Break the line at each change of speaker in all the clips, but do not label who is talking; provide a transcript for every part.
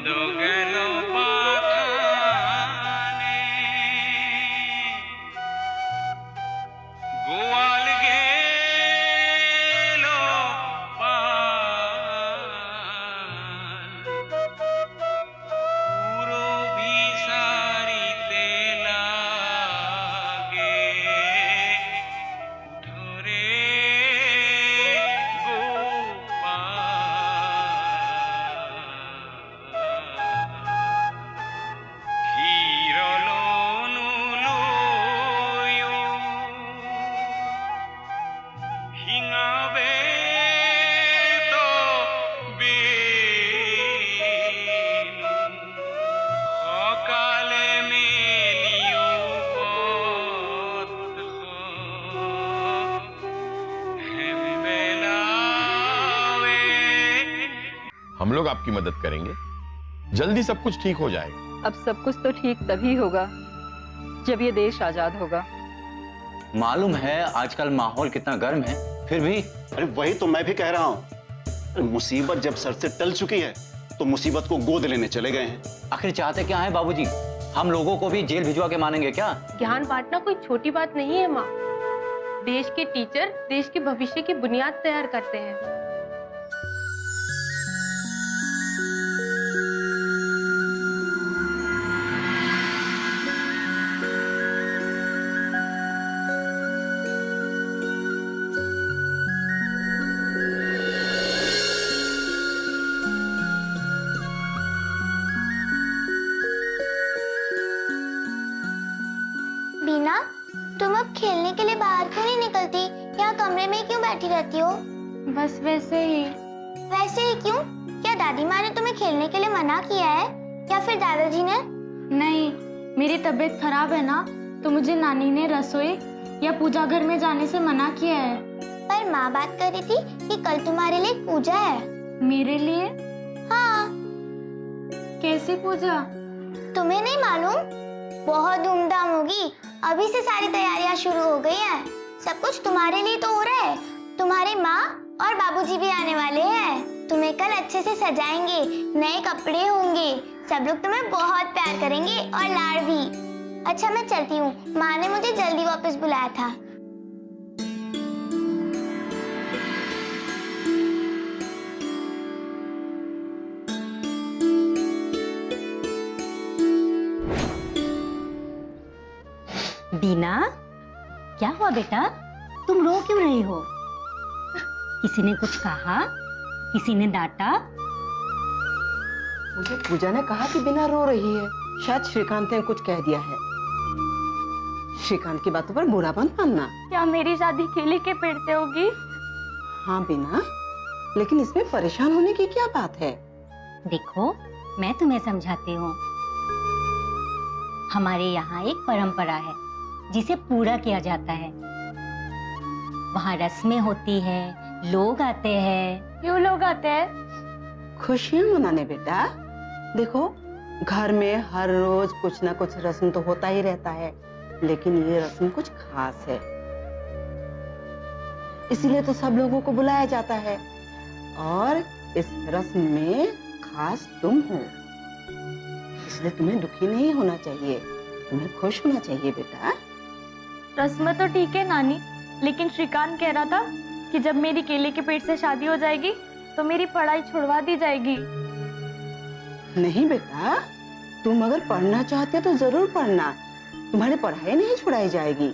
বন্ধ গেল বাগানে, গোয়াল গেল পাল, পুরো ভিসারিতে লাগে ধরে
हम लोग आपकी मदद करेंगे, जल्दी सब कुछ ठीक हो जाएगा।
अब सब कुछ तो ठीक तभी होगा जब ये देश आजाद होगा।
मालूम है आजकल माहौल कितना गर्म है, फिर भी।
अरे वही तो मैं भी कह रहा हूँ, मुसीबत जब सर से टल चुकी है तो मुसीबत को गोद लेने चले गए हैं।
आखिर चाहते क्या है बाबूजी? हम लोगों को भी जेल भिजवा के मानेंगे क्या?
ज्ञान बांटना कोई छोटी बात नहीं है माँ। देश के टीचर देश के भविष्य की बुनियाद तैयार करते हैं।
बीना, तुम अब खेलने के लिए बाहर क्यों नहीं निकलती? यहाँ कमरे में क्यों बैठी रहती हो?
बस वैसे ही।
वैसे ही क्यों? क्या दादी माँ ने तुम्हें खेलने के लिए मना किया है या फिर दादाजी ने?
नहीं, मेरी तबीयत खराब है ना, तो मुझे नानी ने रसोई या पूजा घर में जाने से मना किया है।
पर माँ बात कर रही थी कि कल तुम्हारे लिए एक पूजा है।
मेरे लिए?
हाँ।
कैसी पूजा?
तुम्हें नहीं मालूम? बहुत धूमधाम होगी। अभी से सारी तैयारियां शुरू हो गई हैं। सब कुछ तुम्हारे लिए तो हो रहा है। तुम्हारे माँ और बाबूजी भी आने वाले हैं। तुम्हें कल अच्छे से सजाएंगे, नए कपड़े होंगे, सब लोग तुम्हें बहुत प्यार करेंगे और लाड भी। अच्छा मैं चलती हूँ, माँ ने मुझे जल्दी वापस बुलाया था।
बीना, क्या हुआ बेटा? तुम रो क्यों रही हो? किसी ने कुछ कहा? किसी ने डांटा?
मुझे पूजा ने कहा कि बीना रो रही है। शायद श्रीकांत ने कुछ कह दिया है। श्रीकांत की बातों पर बुरा मत मानना।
क्या मेरी शादी केले के पेड़ से होगी?
हाँ बीना, लेकिन इसमें परेशान होने की क्या बात है?
देखो, मैं तुम्हें समझाती हूँ। हमारे यहाँ एक परंपरा है जिसे पूरा किया जाता है। वहाँ रस्में होती है, लोग आते हैं।
क्यों लोग आते हैं?
खुशियाँ मनाने बेटा। देखो, घर में हर रोज कुछ ना कुछ रस्म तो होता ही रहता है, लेकिन ये रस्म कुछ खास है, इसीलिए तो सब लोगों को बुलाया जाता है। और इस रस्म में खास तुम हो, इसलिए तुम्हें दुखी नहीं होना चाहिए, तुम्हें खुश होना चाहिए बेटा।
रस्म तो ठीक है नानी, लेकिन श्रीकांत कह रहा था कि जब मेरी केले के पेड़ से शादी हो जाएगी तो मेरी पढ़ाई छुड़वा दी जाएगी।
नहीं बेटा, तुम अगर पढ़ना चाहते हो तो जरूर पढ़ना, तुम्हारी पढ़ाई नहीं छुड़ाई जाएगी।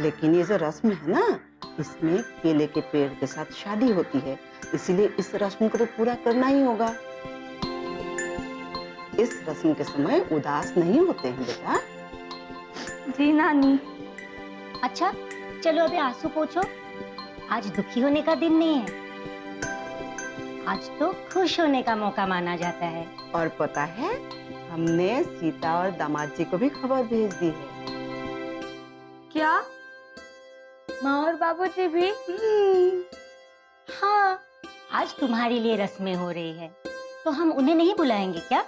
लेकिन ये जो रस्म है ना, इसमें केले के पेड़ के साथ शादी होती है, इसीलिए इस रस्म को तो पूरा करना ही होगा। इस रस्म के समय उदास नहीं होते हैं बेटा।
जी नानी।
अच्छा, चलो अभी आंसू पोंछो। आज दुखी होने का दिन नहीं है, आज तो खुश होने का मौका माना जाता है।
और पता है, हमने सीता और दामाद जी को भी खबर भेज दी है।
क्या? माँ और बाबूजी भी?
हाँ, आज तुम्हारे लिए रस्में हो रही है, तो हम उन्हें नहीं बुलाएंगे क्या?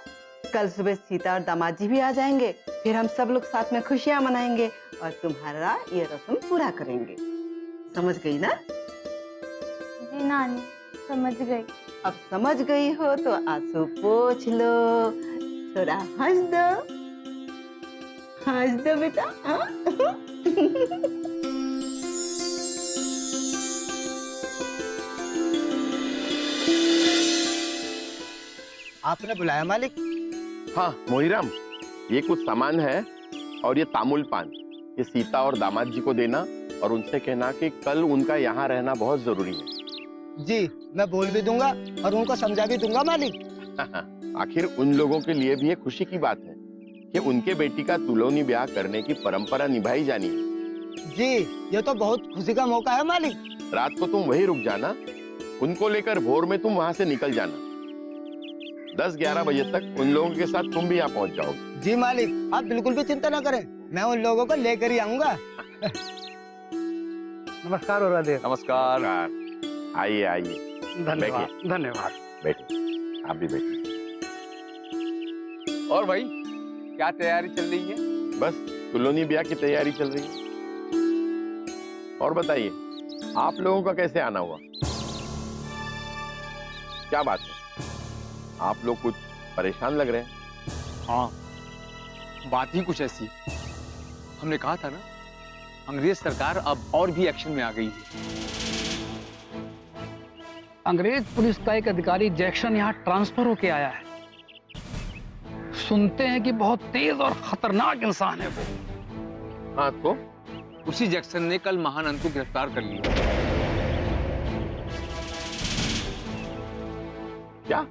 कल सुबह सीता और दामाद जी भी आ जाएंगे, फिर हम सब लोग साथ में खुशियां मनाएंगे और तुम्हारा ये रस्म पूरा करेंगे। समझ गई ना?
जी नानी। समझ गई।
अब समझ गई हो तो आंसू पोंछ लो, थोड़ा हंस दो बेटा। हाँ?
आपने बुलाया मालिक?
हाँ मोहीराम, ये कुछ सामान है और ये तामुल पान, ये सीता और दामाद जी को देना और उनसे कहना कि कल उनका यहाँ रहना बहुत जरूरी है।
जी, मैं बोल भी दूंगा और उनको समझा भी दूंगा मालिक।
आखिर उन लोगों के लिए भी ये खुशी की बात है कि उनके बेटी का तुलौनी ब्याह करने की परंपरा निभाई जानी है।
जी, ये तो बहुत खुशी का मौका है मालिक।
रात को तुम वहीं रुक जाना, उनको लेकर भोर में तुम वहां से निकल जाना। 10-11 बजे तक उन लोगों के साथ तुम भी यहाँ पहुंच जाओगे।
जी मालिक, आप बिल्कुल भी चिंता न करें, मैं उन लोगों को लेकर ही आऊंगा।
नमस्कार औरदेव।
नमस्कार। आइए आइए,
धन्यवाद धन्यवाद।
बैठिए, आप भी बैठिए।
और भाई क्या तैयारी चल रही है?
बस तुलौनी ब्याह की तैयारी चल रही है। और बताइए, आप लोगों का कैसे आना हुआ? क्या बात है, आप लोग कुछ परेशान लग रहे हैं?
हाँ, बात ही कुछ ऐसी। हमने कहा था ना, अंग्रेज सरकार अब और भी एक्शन में आ गई है।
अंग्रेज पुलिस का एक अधिकारी जैक्सन यहाँ ट्रांसफर होके आया है। सुनते हैं कि बहुत तेज और खतरनाक इंसान है वो।
हाँ तो
उसी जैक्सन ने कल महानंद को गिरफ्तार कर लिया।
क्या?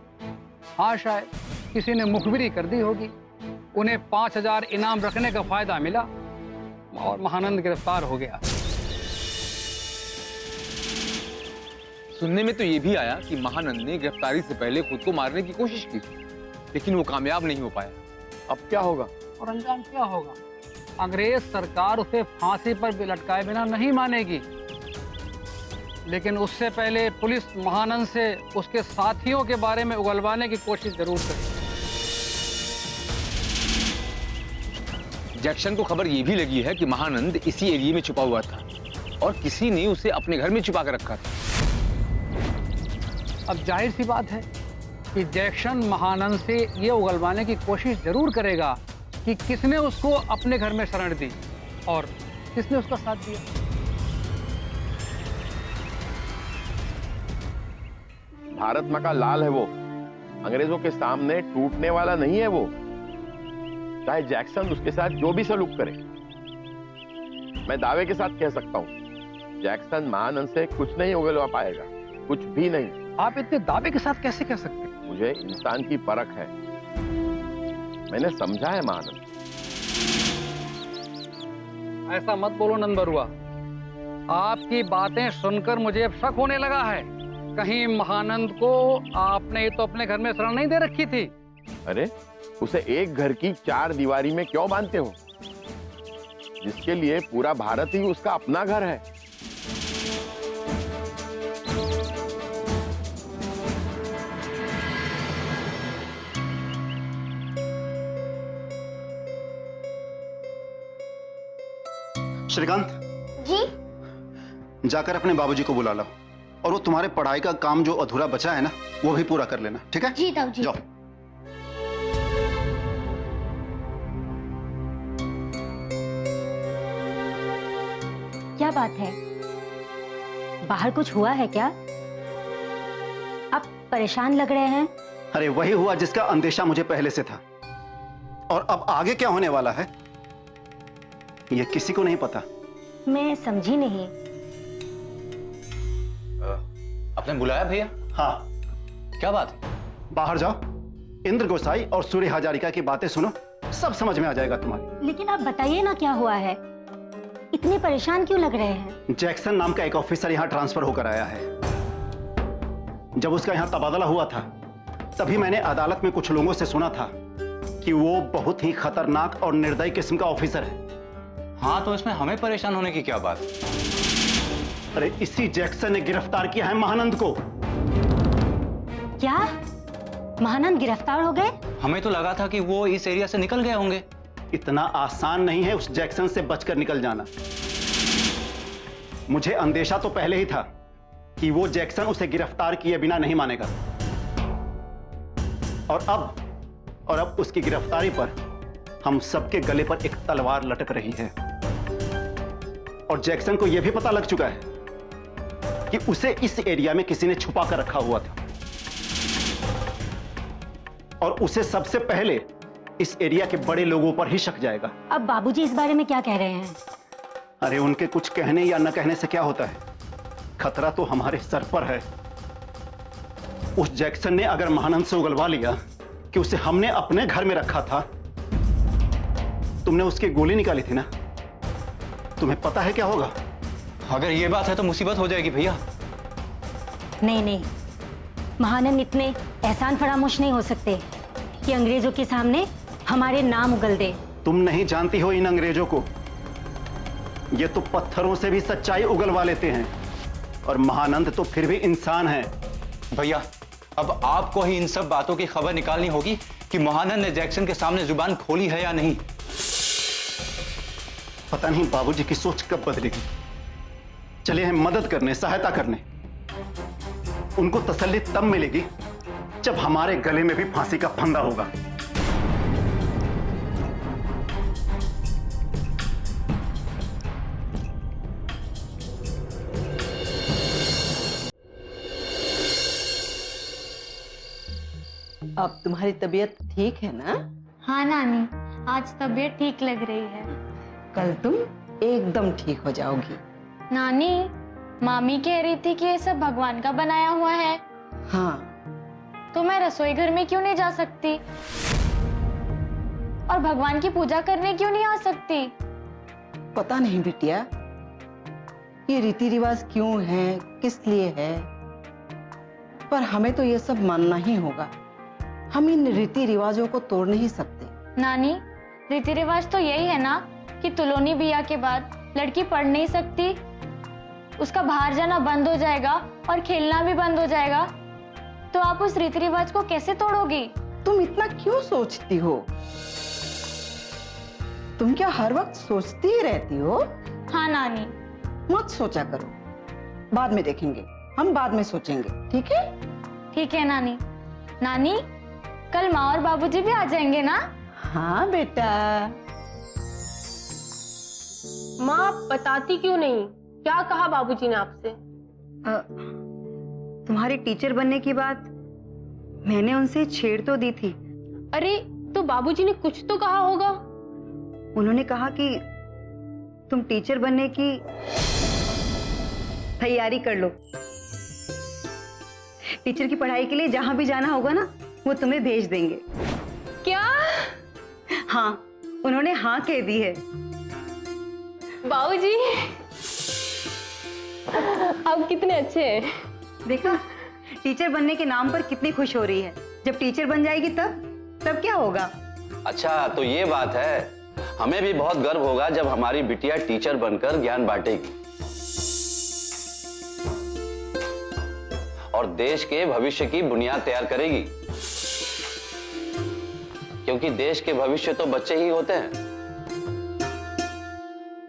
हाँ, शायद किसी ने मुखबिरी कर दी होगी। उन्हें 5000 इनाम रखने का फायदा मिला और महानंद गिरफ्तार हो गया।
सुनने में तो ये भी आया कि महानंद ने गिरफ्तारी से पहले खुद को मारने की कोशिश की, लेकिन वो कामयाब नहीं हो पाया।
अब क्या होगा?
और अंजाम क्या होगा? अंग्रेज सरकार उसे फांसी पर भी लटकाए बिना नहीं मानेगी, लेकिन उससे पहले पुलिस महानंद से उसके साथियों के बारे में उगलवाने की कोशिश जरूर करेगी।
जैक्सन को खबर ये भी लगी है कि महानंद इसी एरिया में छुपा हुआ था और किसी ने उसे अपने घर में छुपा कर रखा था।
अब जाहिर सी बात है कि जैक्सन महानंद से ये उगलवाने की कोशिश जरूर करेगा कि किसने उसको अपने घर में शरण दी और किसने उसका साथ दिया।
भारत माँ का लाल है वो, अंग्रेजों के सामने टूटने वाला नहीं है वो, चाहे जैक्सन उसके साथ जो भी सलूक करे। मैं दावे के साथ कह सकता हूँ, जैक्सन महानंद से कुछ नहीं उगलवा पाएगा, कुछ भी नहीं।
आप इतने दावे के साथ कैसे कह सकते हैं?
मुझे इंसान की परख है, मैंने समझा है महानंद।
ऐसा मत बोलो नंद बरुआ, आपकी बातें सुनकर मुझे अब शक होने लगा है। कहीं महानंद को आपने तो अपने घर में शरण नहीं दे रखी थी?
अरे उसे एक घर की 4 दीवारी में क्यों बांधते हो, जिसके लिए पूरा भारत ही उसका अपना घर है।
श्रीकांत
जी,
जाकर अपने बाबूजी को बुला लो और वो तुम्हारे पढ़ाई का काम जो अधूरा बचा है ना, वो भी पूरा कर लेना, ठीक है?
जी ताऊजी।
जाओ।
क्या बात है, बाहर कुछ हुआ है क्या? आप परेशान लग रहे हैं।
अरे वही हुआ जिसका अंदेशा मुझे पहले से था, और अब आगे क्या होने वाला है ये किसी को नहीं पता।
मैं समझी नहीं।
आपने बुलाया भैया?
हाँ।
क्या बात है?
बाहर जाओ, इंद्र गोसाई और सूर्य हजारिका की बातें सुनो, सब समझ में आ जाएगा तुम्हारी।
लेकिन आप बताइए ना क्या हुआ है, इतने परेशान क्यों लग रहे हैं?
जैक्सन नाम का एक ऑफिसर यहाँ ट्रांसफर होकर आया है। जब उसका यहाँ तबादला हुआ था, तभी मैंने अदालत में कुछ लोगों से सुना था कि वो बहुत ही खतरनाक और निर्दयी किस्म का ऑफिसर है।
हाँ, तो इसमें हमें परेशान होने की क्या बात?
अरे इसी जैक्सन ने गिरफ्तार किया है महानंद को।
क्या महानंद गिरफ्तार हो गए?
हमें तो लगा था कि वो इस एरिया से निकल गए होंगे।
इतना आसान नहीं है उस जैक्सन से बचकर निकल जाना। मुझे अंदेशा तो पहले ही था कि वो जैक्सन उसे गिरफ्तार किए बिना नहीं मानेगा। और अब उसकी गिरफ्तारी पर हम सबके गले पर एक तलवार लटक रही है। और जैक्सन को यह भी पता लग चुका है कि उसे इस एरिया में किसी ने छुपा कर रखा हुआ था, और उसे सबसे पहले इस एरिया के बड़े लोगों पर ही शक जाएगा।
अब बाबूजी इस बारे में क्या कह रहे हैं?
अरे उनके कुछ कहने या न कहने से क्या होता है, खतरा तो हमारे सर पर है। उस जैक्सन ने अगर महानंद से उगलवा लिया कि उसे हमने अपने घर में रखा था, तुमने उसकी गोली निकाली थी ना, तुम्हें पता है क्या होगा?
अगर ये बात है तो मुसीबत हो जाएगी भैया।
नहीं, महानंद इतने एहसान फरामोश नहीं हो सकते कि अंग्रेजों के सामने हमारे नाम उगल दे।
तुम नहीं जानती हो इन अंग्रेजों को। ये तो पत्थरों से भी सच्चाई उगलवा लेते हैं, और महानंद तो फिर भी इंसान है।
भैया अब आपको ही इन सब बातों की खबर निकालनी होगी कि महानंद ने जैक्सन के सामने जुबान खोली है या नहीं।
पता नहीं बाबूजी की सोच कब बदलेगी। चले हैं मदद करने, सहायता करने। उनको तसल्ली तब मिलेगी जब हमारे गले में भी फांसी का फंदा होगा।
अब तुम्हारी तबीयत ठीक है ना?
हाँ नानी, आज तबीयत ठीक लग रही है।
कल तुम एकदम ठीक हो जाओगी।
नानी, मामी कह रही थी कि ये सब भगवान का बनाया हुआ है।
हाँ,
तो मैं रसोई घर में क्यों नहीं जा सकती? और भगवान की पूजा करने क्यों नहीं आ सकती?
पता नहीं बिटिया, ये रीति रिवाज क्यों है, किस लिए है, पर हमें तो ये सब मानना ही होगा। हम इन रीति रिवाजों को तोड़ नहीं सकते।
नानी, रीति रिवाज तो यही है ना कि तुलोनी बिया के बाद लड़की पढ़ नहीं सकती, उसका बाहर जाना बंद हो जाएगा और खेलना भी बंद हो जाएगा। तो आप उस रीति रिवाज को कैसे तोड़ोगी?
तुम इतना क्यों सोचती हो? तुम क्या हर वक्त सोचती ही रहती हो?
हाँ नानी।
मत सोचा करो, बाद में देखेंगे, हम बाद में सोचेंगे, ठीक है?
ठीक है नानी। नानी, कल माँ और बाबूजी भी आ जाएंगे ना?
हाँ बेटा।
माँ, आप बताती क्यों नहीं? क्या कहा बाबूजी ने आपसे?
तुम्हारी टीचर बनने की बात मैंने उनसे छेड़ तो दी थी।
अरे, तो बाबूजी ने कुछ तो कहा होगा।
उन्होंने कहा कि तुम टीचर बनने की तैयारी कर लो। टीचर की पढ़ाई के लिए जहां भी जाना होगा ना, वो तुम्हें भेज देंगे।
क्या?
हाँ, उन्होंने हाँ कह दी है।
बाबूजी, आप कितने अच्छे हैं।
देखा, टीचर बनने के नाम पर कितनी खुश हो रही है। जब टीचर बन जाएगी तब क्या होगा?
अच्छा तो ये बात है, हमें भी बहुत गर्व होगा जब हमारी बिटिया टीचर बनकर ज्ञान बांटेगी और देश के भविष्य की बुनियाद तैयार करेगी, क्योंकि देश के भविष्य तो बच्चे ही होते हैं।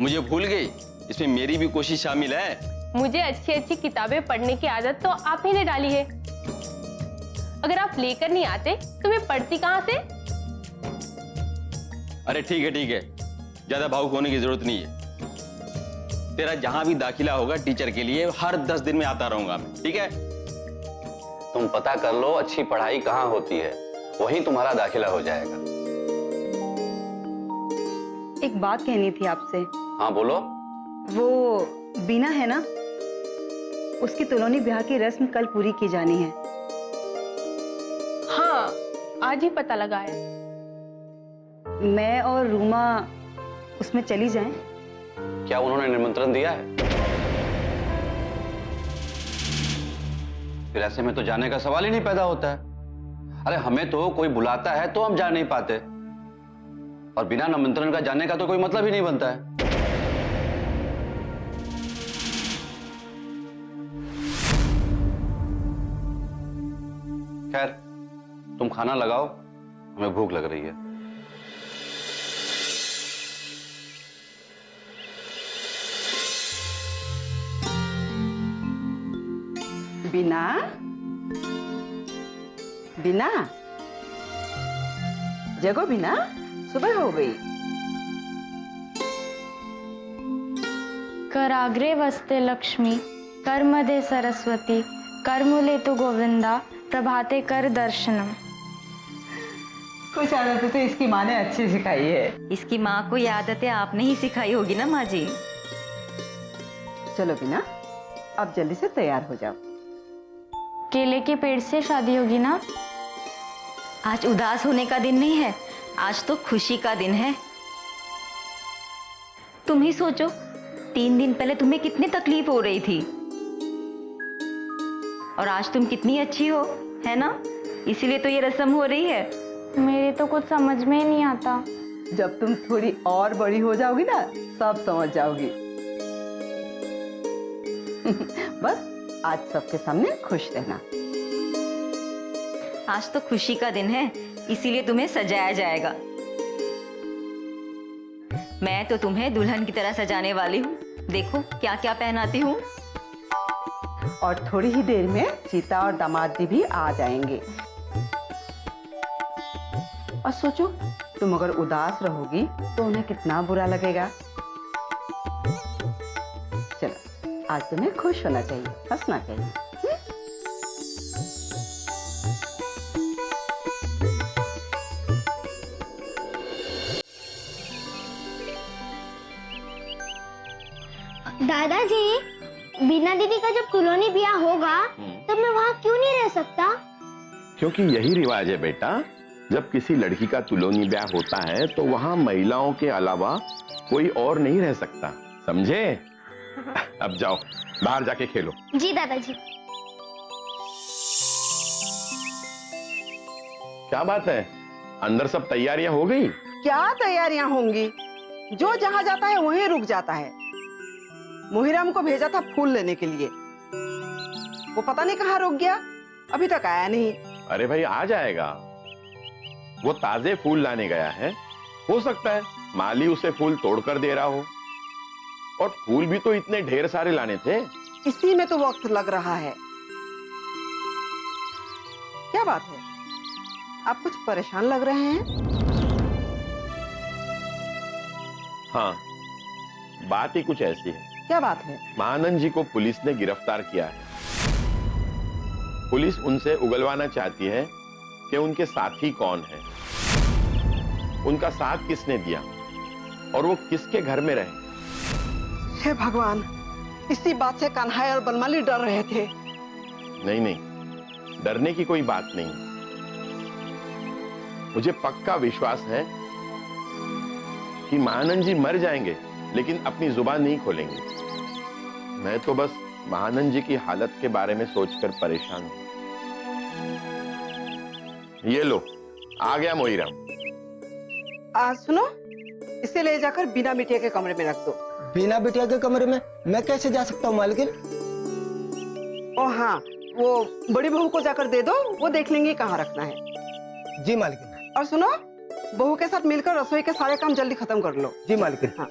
मुझे भूल गई, इसमें मेरी भी कोशिश शामिल है।
मुझे अच्छी अच्छी किताबें पढ़ने की आदत तो आप ही ने डाली है। अगर आप लेकर नहीं आते तो मैं पढ़ती कहां से?
अरे ठीक है, ज्यादा भावुक होने की जरूरत नहीं है। तेरा जहां भी दाखिला होगा टीचर के लिए, हर 10 दिन में आता रहूंगा मैं, ठीक है?
तुम पता कर लो अच्छी पढ़ाई कहाँ होती है, वहीं तुम्हारा दाखिला हो जाएगा।
एक बात कहनी थी आपसे।
हाँ बोलो।
वो बीना है ना, उसकी तुलोनी ब्याह की रस्म कल पूरी की जानी है।
हाँ, आज ही पता लगा है।
मैं और रूमा उसमें चली जाएं?
क्या उन्होंने निमंत्रण दिया है? फिर ऐसे में तो जाने का सवाल ही नहीं पैदा होता है। अरे हमें तो कोई बुलाता है तो हम जा नहीं पाते, और बिना निमंत्रण का जाने का तो कोई मतलब ही नहीं बनता है। खैर, तुम खाना लगाओ, हमें भूख लग रही है।
बिना बिना जगो बिना, सुबह हो गई।
कराग्रे वस्ते लक्ष्मी, कर्मदे सरस्वती, कर्मुले तो गोविंदा, प्रभाते कर दर्शनम।
कुछ आदतें तो इसकी माँ ने अच्छी सिखाई है।
इसकी माँ को ये आदतें आपने ही सिखाई होगी ना माँ जी।
चलो बिना, अब जल्दी से तैयार हो जाओ।
केले के पेड़ से शादी होगी ना?
आज उदास होने का दिन नहीं है, आज तो खुशी का दिन है। तुम ही सोचो, 3 दिन पहले तुम्हें कितनी तकलीफ हो रही थी और आज तुम कितनी अच्छी हो, है ना? इसीलिए तो ये रस्म हो रही है।
मेरे तो कुछ समझ में ही नहीं आता।
जब तुम थोड़ी और बड़ी हो जाओगी ना, सब समझ जाओगी। बस आज सबके सामने खुश रहना।
आज तो खुशी का दिन है, इसीलिए तुम्हें सजाया जाएगा। मैं तो तुम्हें दुल्हन की तरह सजाने वाली हूँ। देखो क्या क्या पहनाती हूँ।
और थोड़ी ही देर में सीता और दामाद जी भी आ जाएंगे। और सोचो, तुम अगर उदास रहोगी तो उन्हें कितना बुरा लगेगा। चलो, आज तुम्हें खुश होना चाहिए, हंसना चाहिए।
दादाजी, बीना दीदी का जब कुलोनी ब्याह होगा तब मैं वहाँ क्यों नहीं रह सकता?
क्योंकि यही रिवाज है बेटा, जब किसी लड़की का तुलोनी ब्याह होता है तो वहां महिलाओं के अलावा कोई और नहीं रह सकता, समझे? अब जाओ, बाहर जाके खेलो।
जी दादाजी।
क्या बात है, अंदर सब तैयारियां हो गई?
क्या तैयारियां होंगी, जो जहां जाता है वहीं रुक जाता है। मोहिराम को भेजा था फूल लेने के लिए, वो पता नहीं कहाँ रुक गया, अभी तक आया नहीं।
अरे भाई आ जाएगा, वो ताजे फूल लाने गया है। हो सकता है माली उसे फूल तोड़कर दे रहा हो, और फूल भी तो इतने ढेर सारे लाने थे।
इसी में तो वक्त लग रहा है। क्या बात है, आप कुछ परेशान लग रहे हैं?
हाँ, बात ही कुछ ऐसी है।
क्या बात है?
महानंद जी को पुलिस ने गिरफ्तार किया है। पुलिस उनसे उगलवाना चाहती है कि उनके साथी कौन है, उनका साथ किसने दिया और वो किसके घर में रहे।
हे भगवान, इसी बात से कान्हा और बनमाली डर रहे थे।
नहीं नहीं, डरने की कोई बात नहीं। मुझे पक्का विश्वास है कि महानंद जी मर जाएंगे लेकिन अपनी जुबान नहीं खोलेंगे। मैं तो बस महानंद जी की हालत के बारे में सोचकर परेशान हूं। ये लो, आ गया मोहिराम।
सुनो, इसे ले जाकर बिना बिटिया के कमरे में रख दो।
बिना बिटिया के कमरे में मैं कैसे जा सकता हूँ मालकिन?
ओ हाँ, वो बड़ी बहू को जाकर दे दो, वो देख लेंगे कहाँ रखना है।
जी मालकिन।
और सुनो, बहू के साथ मिलकर रसोई के सारे काम जल्दी खत्म कर लो।
जी मालकिन।
हाँ।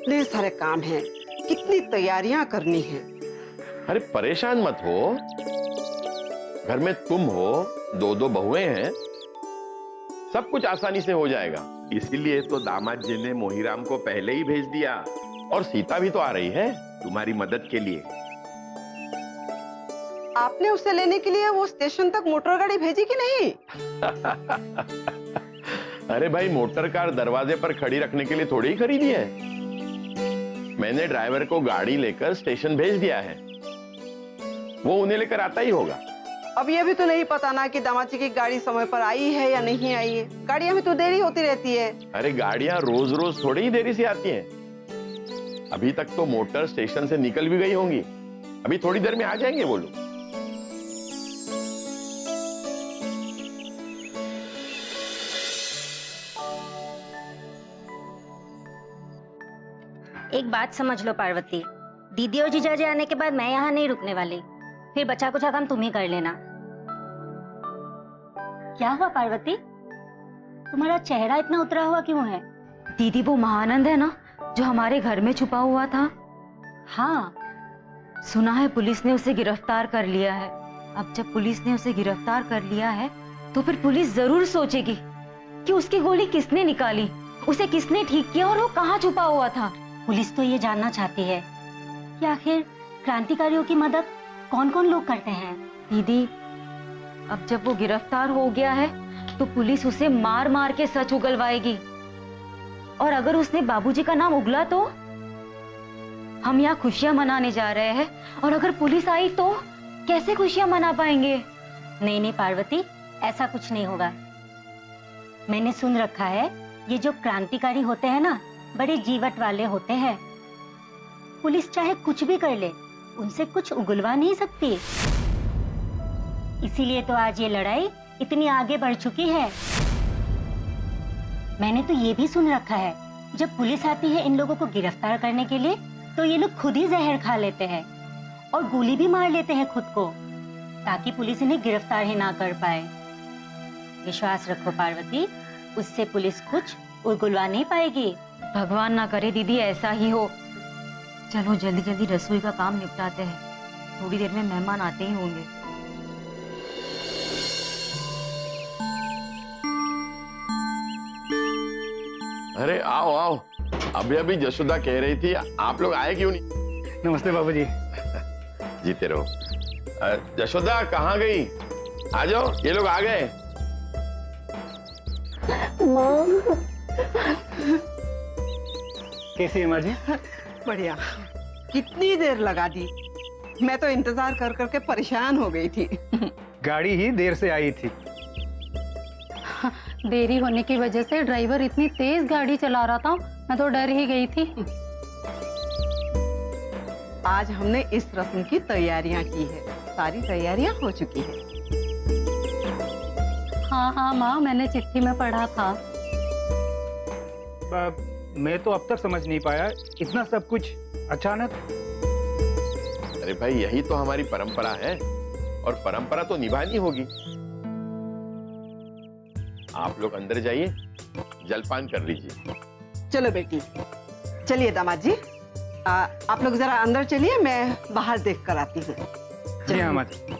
कितने सारे काम हैं, कितनी तैयारियां करनी हैं।
अरे परेशान मत हो, घर में तुम हो, 2 बहुएं हैं, सब कुछ आसानी से हो जाएगा। इसीलिए तो दामाद जी ने मोहिराम को पहले ही भेज दिया, और सीता भी तो आ रही है तुम्हारी मदद के लिए।
आपने उसे लेने के लिए वो स्टेशन तक मोटर गाड़ी भेजी कि नहीं?
अरे भाई, मोटर कार दरवाजे पर खड़ी रखने के लिए थोड़ी ही खरीदी है। मैंने ड्राइवर को गाड़ी लेकर स्टेशन भेज दिया है, वो उन्हें लेकर आता ही होगा।
अब ये भी तो नहीं पता ना कि दामाद जी की गाड़ी समय पर आई है या नहीं आई है। गाड़ियां भी तो देरी होती रहती है।
अरे गाड़ियां रोज रोज थोड़ी ही देरी से आती हैं। अभी तक तो मोटर स्टेशन से निकल भी गई होंगी, अभी थोड़ी देर में आ जाएंगे वो लोग।
एक बात समझ लो पार्वती, दीदी और जीजाजी आने के बाद मैं यहाँ नहीं रुकने वाली, फिर बचा कुचा काम तुम ही कर लेना। क्या हुआ पार्वती, तुम्हारा चेहरा इतना उतरा हुआ क्यों है?
दीदी, वो महानंद है ना जो हमारे घर में छुपा हुआ था, हाँ, सुना है पुलिस ने उसे गिरफ्तार कर लिया है। अब जब पुलिस ने उसे गिरफ्तार कर लिया है तो फिर पुलिस जरूर सोचेगी कि उसकी गोली किसने निकाली, उसे किसने ठीक किया और वो कहाँ छुपा हुआ था।
पुलिस तो ये जानना चाहती है कि आखिर क्रांतिकारियों की मदद कौन कौन लोग करते हैं।
दीदी, अब जब वो गिरफ्तार हो गया है तो पुलिस उसे मार मार के सच उगलवाएगी, और अगर उसने बाबूजी का नाम उगला तो हम यहाँ खुशियां मनाने जा रहे हैं, और अगर पुलिस आई तो कैसे खुशियां मना पाएंगे?
नहीं नहीं पार्वती, ऐसा कुछ नहीं होगा। मैंने सुन रखा है ये जो क्रांतिकारी होते हैं ना, बड़े जीवट वाले होते हैं। पुलिस चाहे कुछ भी कर ले, उनसे कुछ उगलवा नहीं सकती। इसीलिए तो आज ये लड़ाई इतनी आगे बढ़ चुकी है। मैंने तो ये भी सुन रखा है जब पुलिस आती है इन लोगों को गिरफ्तार करने के लिए तो ये लोग खुद ही जहर खा लेते हैं और गोली भी मार लेते हैं खुद को, ताकि पुलिस इन्हें गिरफ्तार ही ना कर पाए। विश्वास रखो पार्वती, उससे पुलिस कुछ उगलवा नहीं पाएगी।
भगवान ना करे दीदी ऐसा ही हो। चलो जल्दी जल्दी रसोई का काम निपटाते हैं, थोड़ी देर में मेहमान आते ही होंगे।
अरे आओ आओ, अभी अभी जसोदा कह रही थी आप लोग आए क्यों नहीं?
नमस्ते बाबूजी।
जीते रहो। जसोदा कहाँ गई? आ जाओ, ये लोग आ गए।
कैसी है माँ जी?
बढ़िया। कितनी देर लगा दी, मैं तो इंतजार कर करके परेशान हो गई थी।
गाड़ी ही देर से आई थी।
देरी होने की वजह से ड्राइवर इतनी तेज गाड़ी चला रहा था, मैं तो डर ही गई थी।
आज हमने इस रस्म की तैयारियां की है, सारी तैयारियां हो चुकी है।
हाँ हाँ माँ, मैंने चिट्ठी में पढ़ा था।
मैं तो अब तक समझ नहीं पाया, इतना सब कुछ अचानक।
अरे भाई, यही तो हमारी परंपरा है और परंपरा तो निभानी होगी। आप लोग अंदर जाइए, जलपान कर लीजिए।
चलो बेटी, चलिए दामाद जी, आप लोग जरा अंदर चलिए, मैं बाहर देख कर आती हूँ।
जी हाँ माँ जी।